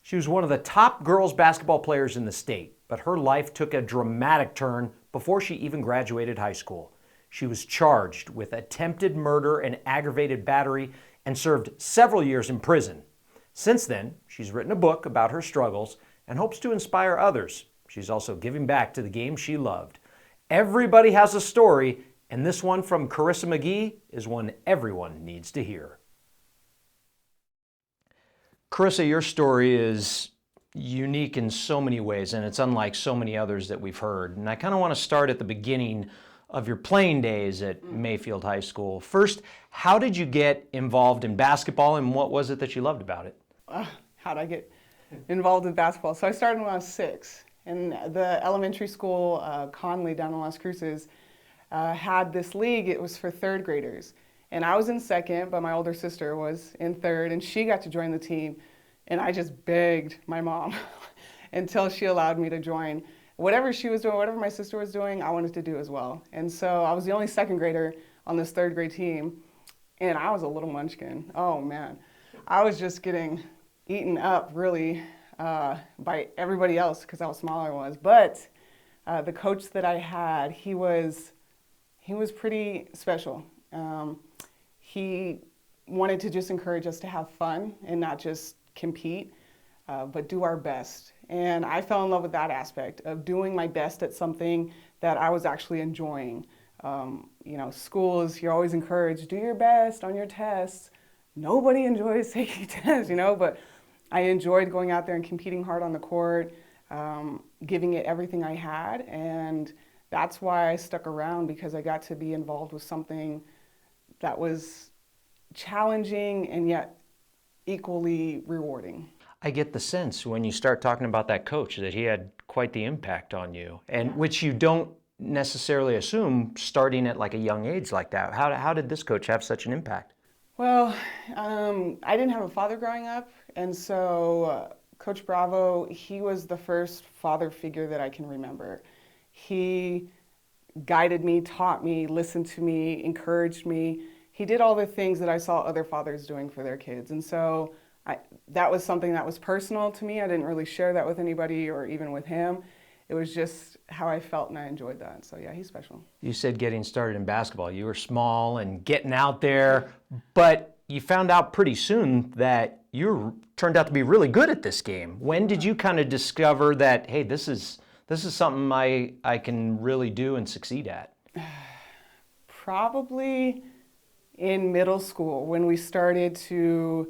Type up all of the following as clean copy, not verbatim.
She was one of the top girls basketball players in the state, but her life took a dramatic turn before she even graduated high school. She was charged with attempted murder and aggravated battery and served several years in prison. Since then, she's written a book about her struggles and hopes to inspire others. She's also giving back to the game she loved. Everybody has a story, and this one from Carissa McGee is one everyone needs to hear. Carissa, your story is unique in so many ways, and it's unlike so many others that we've heard. And I kind of want to start at the beginning of your playing days at Mayfield High School. First, how did you get involved in basketball, and what was it that you loved about it? How did I get involved in basketball? So I started when I was 6. And the elementary school, Conley, down in Las Cruces, had this league. It was for 3rd graders. And I was in 2nd, but my older sister was in 3rd, and she got to join the team. And I just begged my mom until she allowed me to join. Whatever she was doing, whatever my sister was doing, I wanted to do as well. And so I was the only 2nd grader on this 3rd grade team, and I was a little munchkin. Oh man, I was just getting eaten up really by everybody else because how small I was. But the coach that I had, he was pretty special. He wanted to just encourage us to have fun and not just compete, but do our best. And I fell in love with that aspect of doing my best at something that I was actually enjoying. Schools, you're always encouraged, do your best on your tests. Nobody enjoys taking tests, but I enjoyed going out there and competing hard on the court, giving it everything I had. And that's why I stuck around, because I got to be involved with something that was challenging and yet equally rewarding. I get the sense when you start talking about that coach that he had quite the impact on you, and which you don't necessarily assume starting at like a young age like that. How did this coach have such an impact? Well, I didn't have a father growing up, and so Coach Bravo, he was the first father figure that I can remember. He guided me, taught me, listened to me, encouraged me. He did all the things that I saw other fathers doing for their kids. And so that was something that was personal to me. I didn't really share that with anybody or even with him. It was just how I felt, and I enjoyed that. So yeah, he's special. You said getting started in basketball. You were small and getting out there, but you found out pretty soon that you turned out to be really good at this game. When did you kind of discover that, hey, this is something I can really do and succeed at? Probably in middle school, when we started to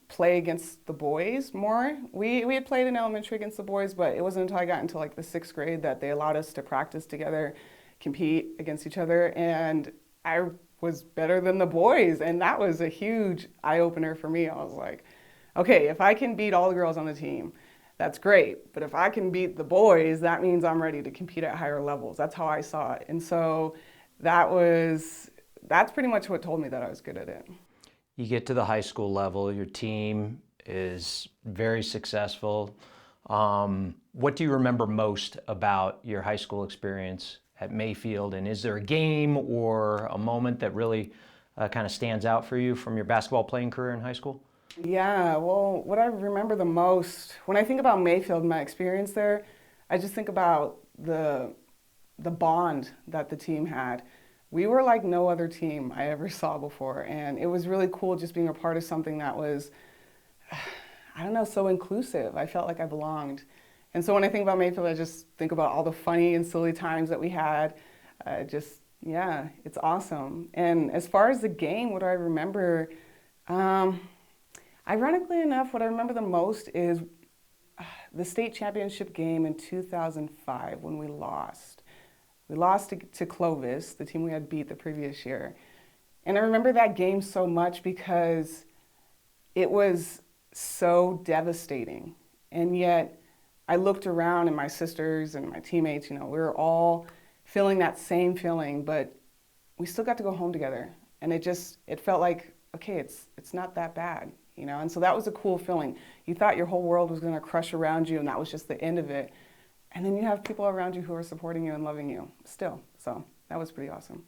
play against the boys more. We had played in elementary against the boys, but it wasn't until I got into like the 6th grade that they allowed us to practice together, compete against each other, and I was better than the boys, and that was a huge eye-opener for me. I was like, okay, if I can beat all the girls on the team, that's great, but if I can beat the boys, that means I'm ready to compete at higher levels. That's how I saw it. And so that's pretty much what told me that I was good at it. You get to the high school level, your team is very successful. What do you remember most about your high school experience at Mayfield? And is there a game or a moment that really kind of stands out for you from your basketball playing career in high school? Yeah, well, what I remember the most, when I think about Mayfield, my experience there, I just think about the bond that the team had. We were like no other team I ever saw before, and it was really cool just being a part of something that was, I don't know, so inclusive. I felt like I belonged. And so when I think about Mayfield, I just think about all the funny and silly times that we had. Yeah, it's awesome. And as far as the game, what do I remember? Ironically enough, what I remember the most is the state championship game in 2005 when we lost. We lost to Clovis, the team we had beat the previous year. And I remember that game so much because it was so devastating. And yet I looked around, and my sisters and my teammates, we were all feeling that same feeling, but we still got to go home together. And it felt like, okay, it's not that bad, And so that was a cool feeling. You thought your whole world was going to crush around you, and that was just the end of it. And then you have people around you who are supporting you and loving you still. So that was pretty awesome.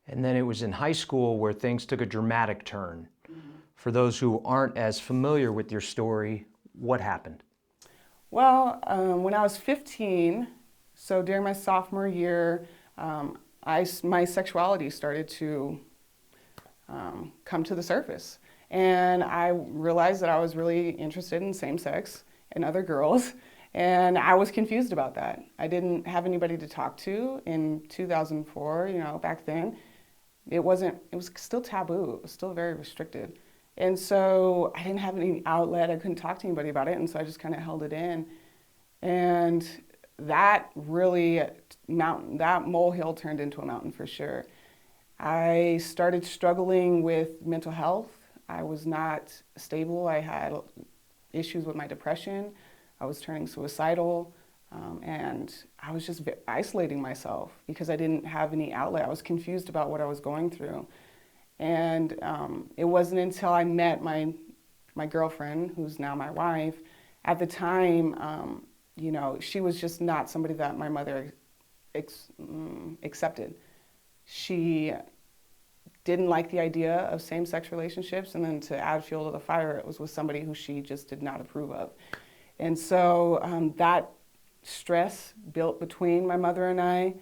And then it was in high school where things took a dramatic turn. For those who aren't as familiar with your story, What happened? Well, when I was 15, so during my sophomore year, my sexuality started to come to the surface. And I realized that I was really interested in same sex and other girls. And I was confused about that. I didn't have anybody to talk to in 2004, back then. It was still taboo. It was still very restricted. And so I didn't have any outlet. I couldn't talk to anybody about it. And so I just kind of held it in. And that really, that molehill turned into a mountain for sure. I started struggling with mental health. I was not stable. I had issues with my depression. I was turning suicidal. And I was just isolating myself because I didn't have any outlet. I was confused about what I was going through. And it wasn't until I met my girlfriend, who's now my wife. At the time, she was just not somebody that my mother accepted. She didn't like the idea of same-sex relationships, and then to add fuel to the fire, it was with somebody who she just did not approve of. And so that stress built between my mother and I.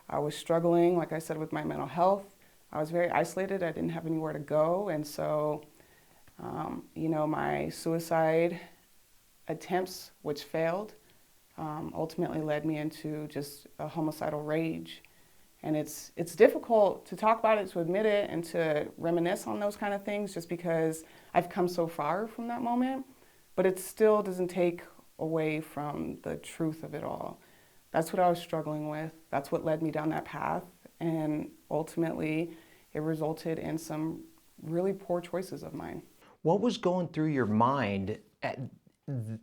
I was struggling, like I said, with my mental health. I was very isolated. I didn't have anywhere to go. And so, my suicide attempts, which failed, ultimately led me into just a homicidal rage. And it's difficult to talk about it, to admit it, and to reminisce on those kind of things just because I've come so far from that moment. But it still doesn't take away from the truth of it all. That's what I was struggling with. That's what led me down that path. And ultimately, it resulted in some really poor choices of mine. What was going through your mind?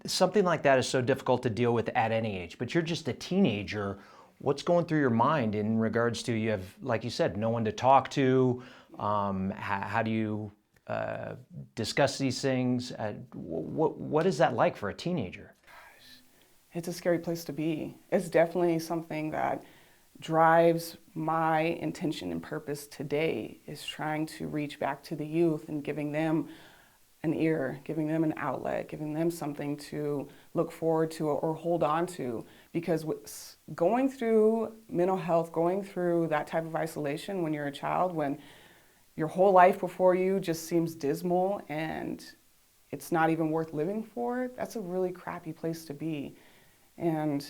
Something like that is so difficult to deal with at any age, but you're just a teenager. What's going through your mind in regards to, you have, like you said, no one to talk to? How do you discuss these things? What is that like for a teenager? It's a scary place to be. It's definitely something that drives my intention and purpose today, is trying to reach back to the youth and giving them an ear, giving them an outlet, giving them something to look forward to or hold on to. Because going through mental health, going through that type of isolation when you're a child, when your whole life before you just seems dismal and it's not even worth living for, that's a really crappy place to be. And,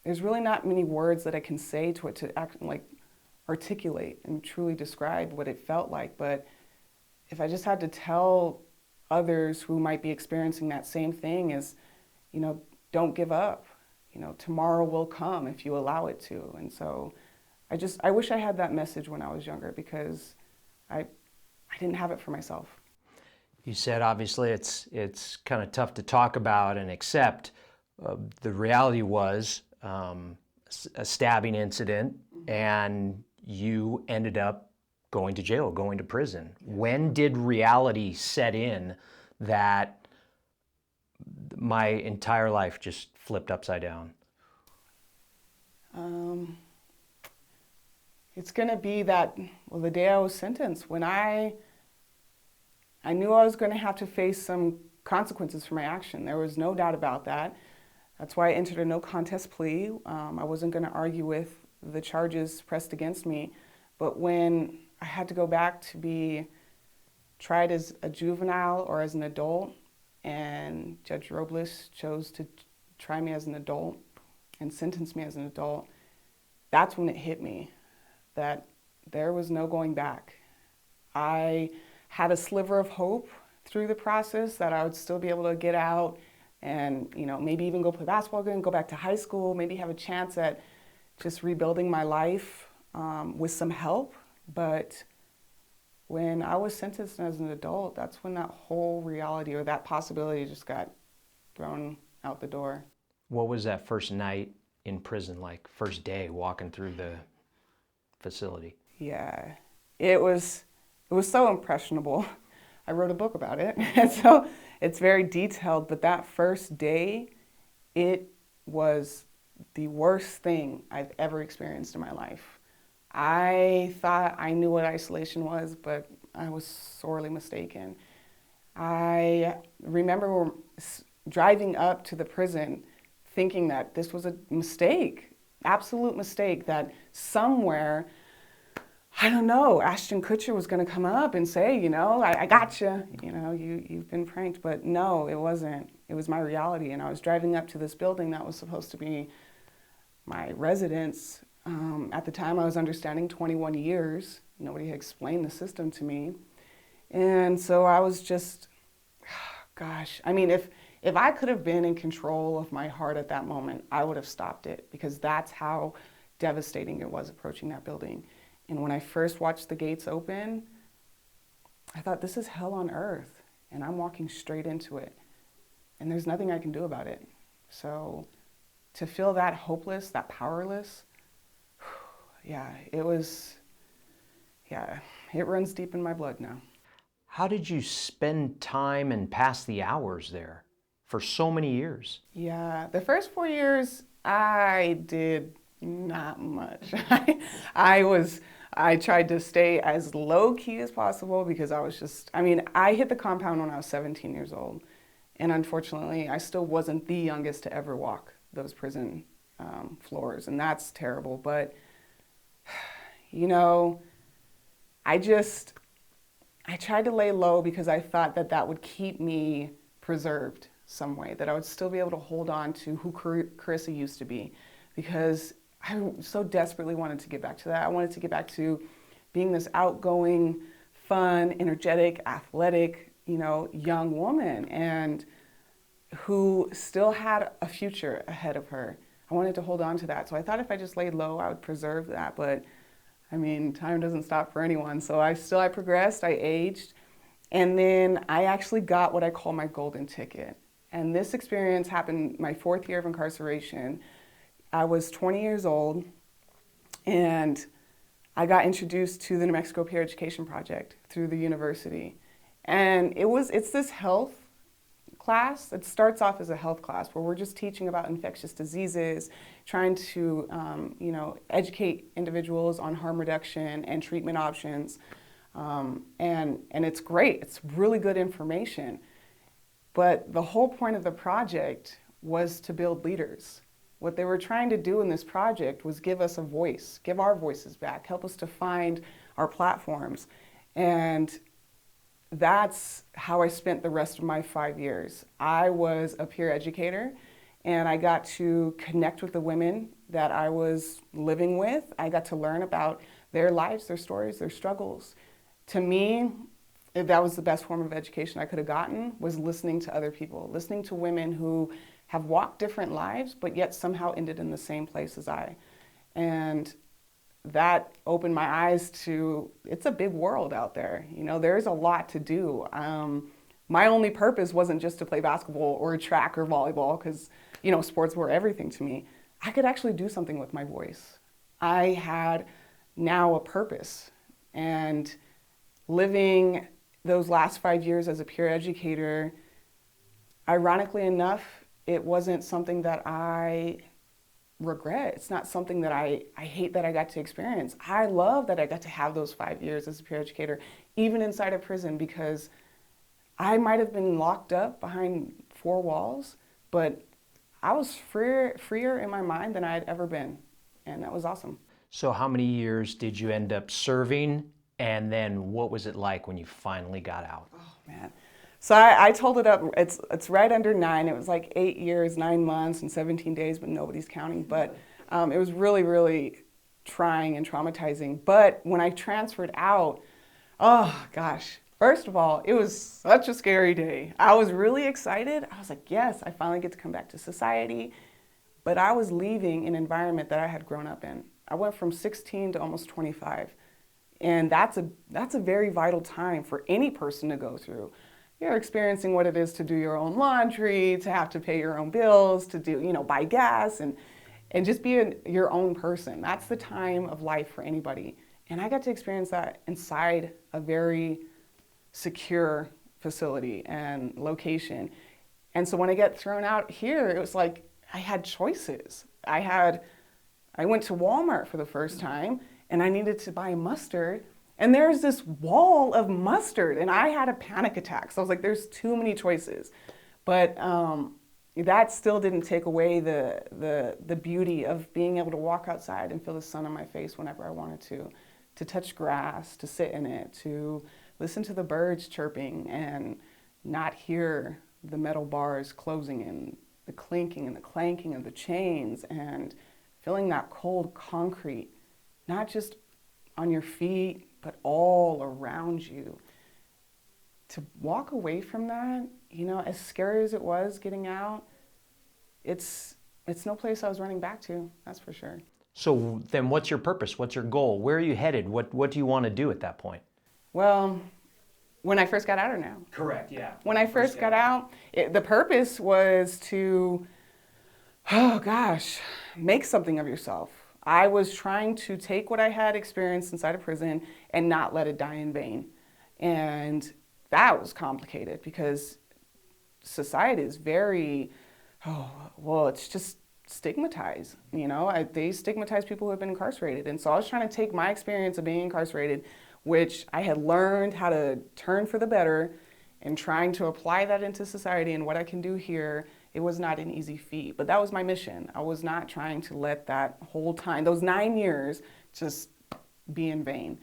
there's really not many words that I can say to it to articulate and truly describe what it felt like. But if I just had to tell others who might be experiencing that same thing is, don't give up. Tomorrow will come if you allow it to. And so I wish I had that message when I was younger, because I didn't have it for myself. You said obviously it's kind of tough to talk about and accept. The reality was a stabbing incident, and you ended up going to jail, going to prison. When did reality set in that my entire life just flipped upside down? It's going to be the day I was sentenced, when I knew I was going to have to face some consequences for my action. There was no doubt about that. That's why I entered a no contest plea. I wasn't going to argue with the charges pressed against me. But when I had to go back to be tried as a juvenile or as an adult, and Judge Robles chose to try me as an adult and sentence me as an adult, that's when it hit me that there was no going back. I had a sliver of hope through the process that I would still be able to get out and, maybe even go play basketball again, go back to high school, maybe have a chance at just rebuilding my life with some help. But when I was sentenced as an adult, that's when that whole reality or that possibility just got thrown out the door. What was that first night in prison like? First day walking through the facility? Yeah, it was so impressionable. I wrote a book about it, and so it's very detailed, but that first day, it was the worst thing I've ever experienced in my life. I thought I knew what isolation was, but I was sorely mistaken. I remember driving up to the prison thinking that this was a mistake, absolute mistake, that somewhere, I don't know, Ashton Kutcher was going to come up and say, you know, I got you, you know, you've been pranked. But no, it wasn't. It was my reality. And I was driving up to this building that was supposed to be my residence. At the time, I was understanding 21 years. Nobody had explained the system to me. And so I was just, gosh, I mean, if I could have been in control of my heart at that moment, I would have stopped it, because that's how devastating it was approaching that building. And when I first watched the gates open, I thought, this is hell on earth, and I'm walking straight into it, and there's nothing I can do about it. So to feel that hopeless, that powerless, yeah, it was, yeah, it runs deep in my blood now. How did you spend time and pass the hours there for so many years? Yeah, the first 4 years, I did not much. I tried to stay as low key as possible, because I was just, I mean, I hit the compound when I was 17 years old. And unfortunately, I still wasn't the youngest to ever walk those prison floors. And that's terrible. But, you know, I tried to lay low, because I thought that that would keep me preserved some way, that I would still be able to hold on to who Carissa used to be, because I so desperately wanted to get back to that. I wanted to get back to being this outgoing, fun, energetic, athletic, you know, young woman, and who still had a future ahead of her. I wanted to hold on to that. So I thought if I just laid low, I would preserve that. But I mean, time doesn't stop for anyone. So I progressed, I aged, and then I actually got what I call my golden ticket. And this experience happened my 4th year of incarceration. I was 20 years old, and I got introduced to the New Mexico Peer Education Project through the university. And it's this health class. It starts off as a health class where we're just teaching about infectious diseases, trying to you know, educate individuals on harm reduction and treatment options. And it's great. It's really good information. But the whole point of the project was to build leaders. What they were trying to do in this project was give us a voice, give our voices back, help us to find our platforms. And that's how I spent the rest of my 5 years. I was a peer educator, and I got to connect with the women that I was living with. I got to learn about their lives, their stories, their struggles. To me, that was the best form of education I could have gotten, was listening to other people, listening to women who have walked different lives, but yet somehow ended in the same place as I. And that opened my eyes to, it's a big world out there. You know, there's a lot to do. My only purpose wasn't just to play basketball or track or volleyball, because, you know, sports were everything to me. I could actually do something with my voice. I had now a purpose. And living those last 5 years as a peer educator, ironically enough, it wasn't something that I regret. It's not something that I hate that I got to experience. I love that I got to have those 5 years as a peer educator, even inside of prison, because I might have been locked up behind 4 walls, but I was freer in my mind than I had ever been, and that was awesome. So how many years did you end up serving? And then what was it like when you finally got out? Oh, man. So I told it up, it's right under 9. It was like 8 years, 9 months, and 17 days, but nobody's counting. But it was really, really trying and traumatizing. But when I transferred out, oh gosh, first of all, it was such a scary day. I was really excited. I was like, yes, I finally get to come back to society. But I was leaving an environment that I had grown up in. I went from 16 to almost 25. And that's a very vital time for any person to go through. You're experiencing what it is to do your own laundry, to have to pay your own bills, to do, you know, buy gas, and just be your own person. That's the time of life for anybody. And I got to experience that inside a very secure facility and location. And so when I get thrown out here, it was like I had choices. I went to Walmart for the first time, and I needed to buy mustard, And there's this wall of mustard, and I had a panic attack. So I was like, there's too many choices. But that still didn't take away the beauty of being able to walk outside and feel the sun on my face whenever I wanted to touch grass, to sit in it, to listen to the birds chirping and not hear the metal bars closing and the clinking and the clanking of the chains, and feeling that cold concrete, not just on your feet, but all around you. To walk away from that, you know, as scary as it was getting out, it's no place I was running back to, that's for sure. So then what's your purpose? What's your goal? Where are you headed? What do you want to do at that point? Well, when I first got out or now? Correct, yeah. When I first got out, the purpose was to, make something of yourself. I was trying to take what I had experienced inside of prison and not let it die in vain. And that was complicated because society is very, it's just stigmatized. You know, they stigmatize people who have been incarcerated. And so I was trying to take my experience of being incarcerated, which I had learned how to turn for the better, and trying to apply that into society and what I can do here. It was not an easy feat, but that was my mission. I was not trying to let that whole time, those 9 years, just be in vain.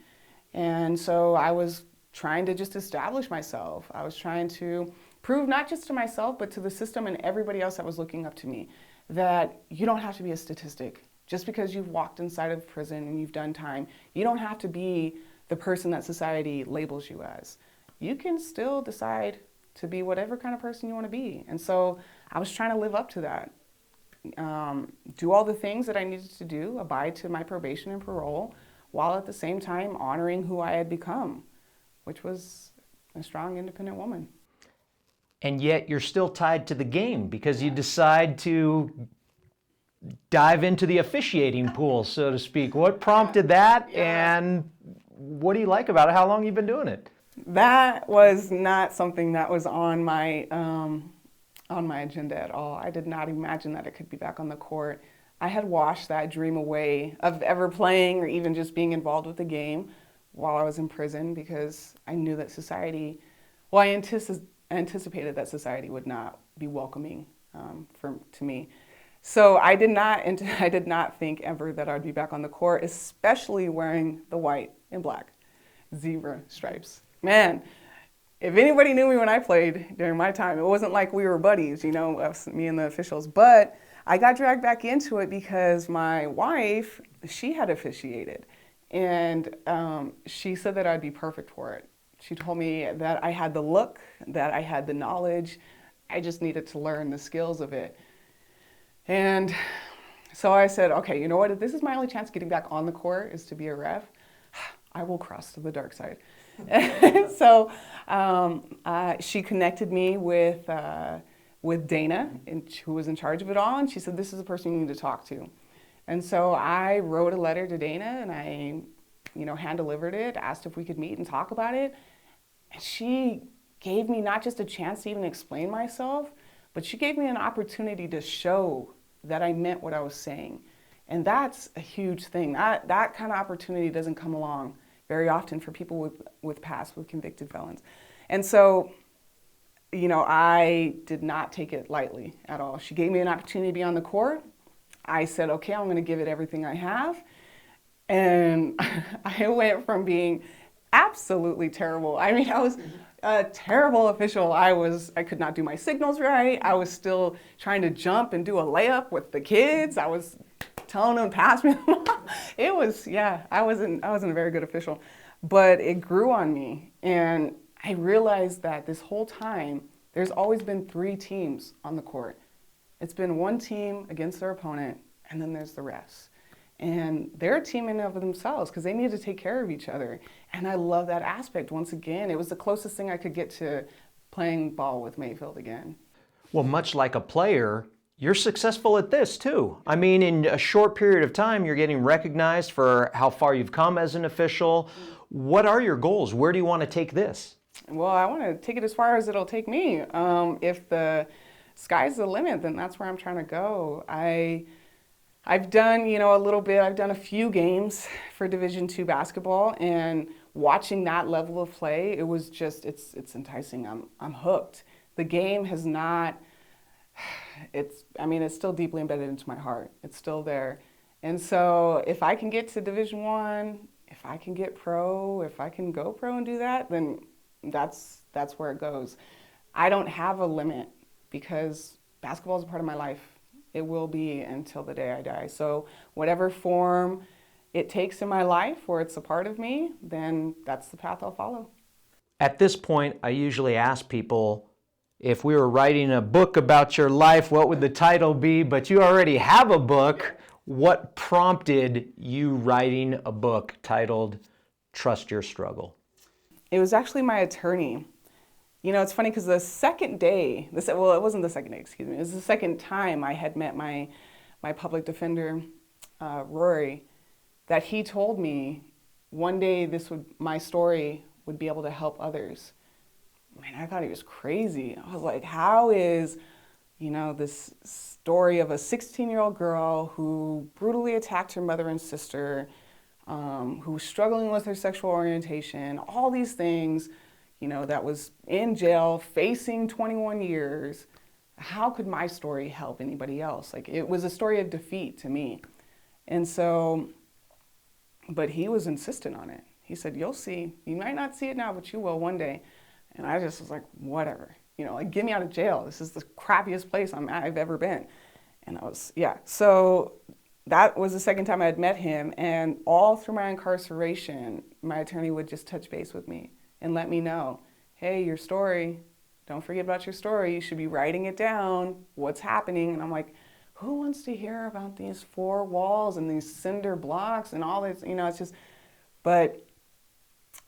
And so I was trying to just establish myself. I was trying to prove not just to myself, but to the system and everybody else that was looking up to me, that you don't have to be a statistic. Just because you've walked inside of prison and you've done time, you don't have to be the person that society labels you as. You can still decide to be whatever kind of person you want to be. And so I was trying to live up to that. Do all the things that I needed to do, abide to my probation and parole, while at the same time honoring who I had become, which was a strong, independent woman. And yet you're still tied to the game because you decide to dive into the officiating pool, so to speak. What prompted that, and what do you like about it? How long have you been doing it? That was not something that was on my agenda at all. I did not imagine that it could be back on the court. I had washed that dream away of ever playing or even just being involved with the game while I was in prison, because I knew that society, I anticipated that society would not be welcoming to me. So I did not think ever that I'd be back on the court, especially wearing the white and black zebra stripes. Man, if anybody knew me when I played during my time, it wasn't like we were buddies, you know, me and the officials. But I got dragged back into it because my wife, she had officiated. And she said that I'd be perfect for it. She told me that I had the look, that I had the knowledge. I just needed to learn the skills of it. And so I said, okay, you know what? If this is my only chance of getting back on the court is to be a ref, I will cross to the dark side. So she connected me with Dana, who was in charge of it all, and she said, this is the person you need to talk to. And so I wrote a letter to Dana, and I, hand-delivered it, asked if we could meet and talk about it. And she gave me not just a chance to even explain myself, but she gave me an opportunity to show that I meant what I was saying. And that's a huge thing. That kind of opportunity doesn't come along very often for people with convicted felons. And so, I did not take it lightly at all. She gave me an opportunity to be on the court. I said, okay, I'm going to give it everything I have. And I went from being absolutely terrible. I mean, I was a terrible official. I could not do my signals right. I was still trying to jump and do a layup with the kids. I was telling them, pass me. It was, I wasn't a very good official. But it grew on me. And I realized that this whole time, there's always been 3 teams on the court. It's been one team against their opponent, and then there's the refs. And they're teaming up with themselves because they need to take care of each other. And I love that aspect. Once again, it was the closest thing I could get to playing ball with Mayfield again. Well, much like a player, you're successful at this too. I mean, in a short period of time, you're getting recognized for how far you've come as an official. What are your goals? Where do you want to take this? Well, I want to take it as far as it'll take me. If the sky's the limit, then that's where I'm trying to go. I've done, a little bit. I've done a few games for Division II basketball, and watching that level of play, it was just, it's enticing. I'm hooked. The game has not, it's still deeply embedded into my heart. It's still there. And so if I can get to Division I, if I can get pro, if I can go pro and do that, then that's where it goes. I don't have a limit because basketball is a part of my life. It will be until the day I die. So whatever form it takes in my life or it's a part of me, then that's the path I'll follow. At this point, I usually ask people, if we were writing a book about your life, what would the title be? But you already have a book. What prompted you writing a book titled Trust Your Struggle? It was actually my attorney. You know, it's funny because the second day, it wasn't the second day, excuse me, it was the second time I had met my public defender, Rory, that he told me one day my story would be able to help others. Man, I thought he was crazy. I was like, how is, this story of a 16-year-old girl who brutally attacked her mother and sister, who was struggling with her sexual orientation, all these things, that was in jail, facing 21 years. How could my story help anybody else? Like, it was a story of defeat to me. And so, but he was insistent on it. He said, you'll see. You might not see it now, but you will one day. And I just was like, whatever. Get me out of jail. This is the crappiest place I've ever been. And So that was the second time I had met him. And all through my incarceration, my attorney would just touch base with me and let me know, hey, your story, don't forget about your story. You should be writing it down, what's happening. And I'm like, who wants to hear about these 4 walls and these cinder blocks and all this, it's just, but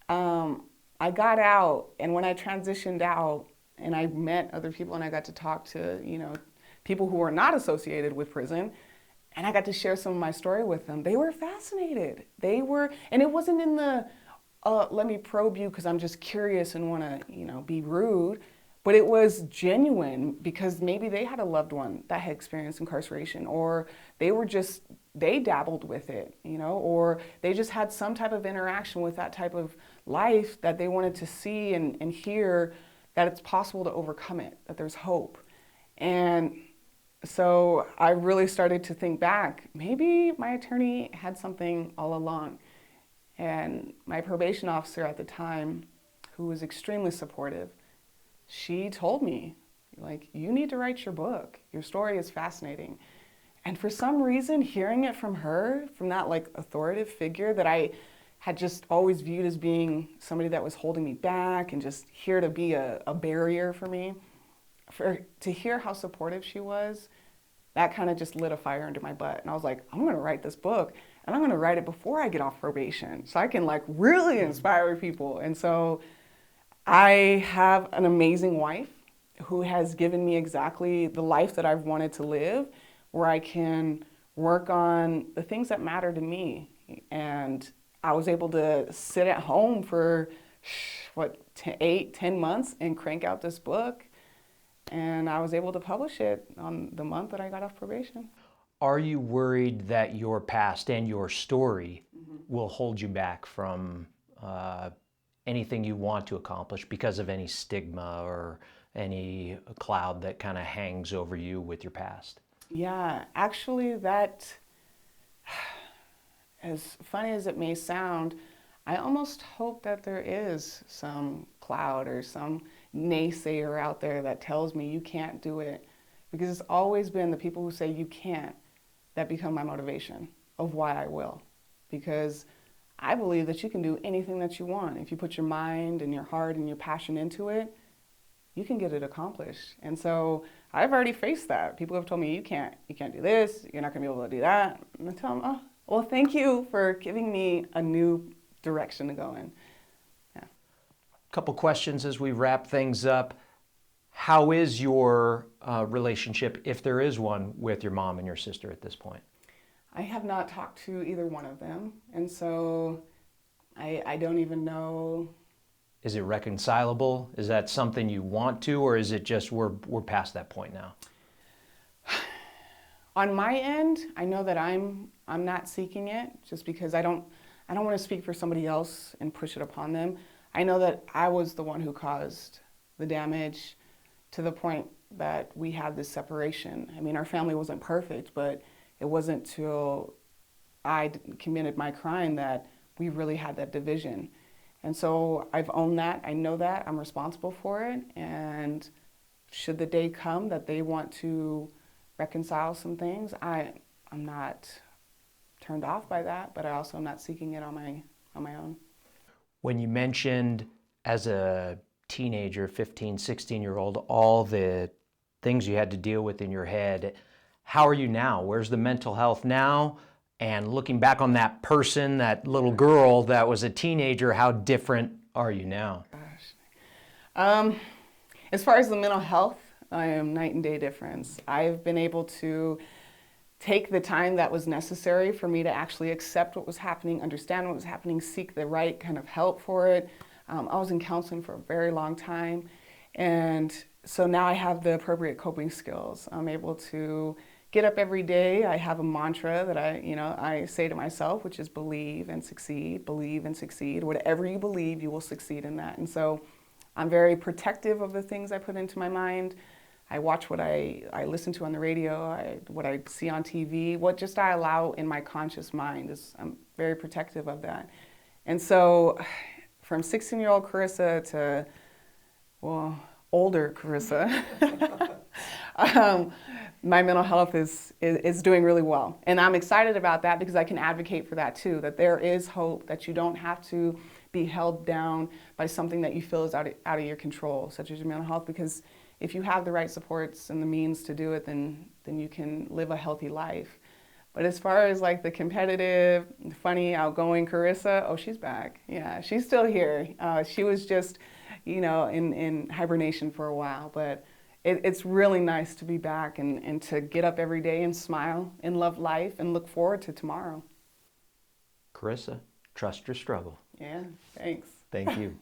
I got out, and when I transitioned out and I met other people and I got to talk to, people who were not associated with prison, and I got to share some of my story with them, they were fascinated. And it wasn't in the, let me probe you because I'm just curious and want to, be rude. But it was genuine because maybe they had a loved one that had experienced incarceration, or they dabbled with it, or they just had some type of interaction with that type of life that they wanted to see and hear that it's possible to overcome it, that there's hope. And so I really started to think back, maybe my attorney had something all along. And my probation officer at the time, who was extremely supportive, she told me, you need to write your book. Your story is fascinating. And for some reason, hearing it from her, from that authoritative figure that I had just always viewed as being somebody that was holding me back and just here to be a barrier for me, to hear how supportive she was, that kind of just lit a fire under my butt. And I was like, I'm going to write this book, and I'm going to write it before I get off probation so I can really inspire people. And so I have an amazing wife who has given me exactly the life that I've wanted to live, where I can work on the things that matter to me. And I was able to sit at home for 8-10 months and crank out this book. And I was able to publish it on the month that I got off probation. Are you worried that your past and your story will hold you back from anything you want to accomplish because of any stigma or any cloud that kind of hangs over you with your past? Yeah, actually that, as funny as it may sound, I almost hope that there is some cloud or some naysayer out there that tells me you can't do it, because it's always been the people who say you can't that become my motivation of why I will, because I believe that you can do anything that you want. If you put your mind and your heart and your passion into it, you can get it accomplished. And so I've already faced that. People have told me, you can't do this, you're not gonna be able to do that. And I tell them, oh, well, thank you for giving me a new direction to go in. Yeah. Couple questions as we wrap things up. How is your relationship, if there is one, with your mom and your sister at this point? I have not talked to either one of them, and so I don't even know. Is it reconcilable? Is that something you want to, or is it just we're past that point now? On my end, I know that I'm not seeking it, just because I don't I don't want to speak for somebody else and push it upon them. I know that I was the one who caused the damage to the point that we had this separation. I mean, our family wasn't perfect, but it wasn't till I committed my crime that we really had that division. And so I've owned that. I know that. I'm responsible for it. And should the day come that they want to reconcile some things, I'm not turned off by that, but I also am not seeking it on my own. When you mentioned as a teenager, 15, 16-year-old, all the things you had to deal with in your head, how are you now? Where's the mental health now? And looking back on that person, that little girl that was a teenager, how different are you now? Gosh. As far as the mental health, I am night and day difference. I've been able to take the time that was necessary for me to actually accept what was happening, understand what was happening, seek the right kind of help for it. I was in counseling for a very long time, and so now I have the appropriate coping skills. I'm able to get up every day. I have a mantra that I say to myself, which is believe and succeed, believe and succeed. Whatever you believe, you will succeed in that. And so I'm very protective of the things I put into my mind. I watch what I listen to on the radio, what I see on TV, what just I allow in my conscious mind. I'm very protective of that. And so from 16-year-old Carissa to, well, older Carissa, my mental health is doing really well. And I'm excited about that because I can advocate for that too, that there is hope, that you don't have to be held down by something that you feel is out of your control, such as your mental health, because if you have the right supports and the means to do it, then you can live a healthy life. But as far as like the competitive, funny, outgoing Carissa, oh, she's back. Yeah, she's still here. She was just, in hibernation for a while, but it's really nice to be back and to get up every day and smile and love life and look forward to tomorrow. Carissa, trust your struggle. Yeah, thanks. Thank you.